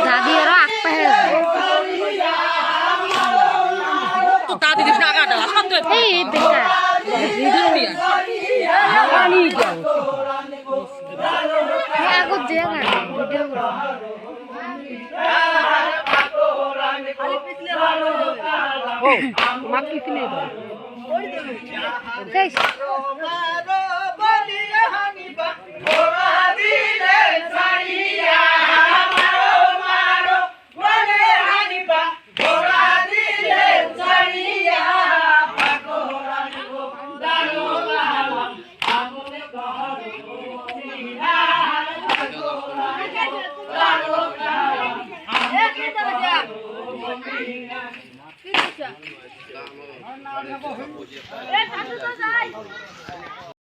দাদি আরো আগ পাহে তো দাদি দিস না আগাটা শান্ত এই বেকার ভিডিও নিয়ে পানি দাও আগো দেয়া না ভিডিও ও মাকি কিনে দাও গাইস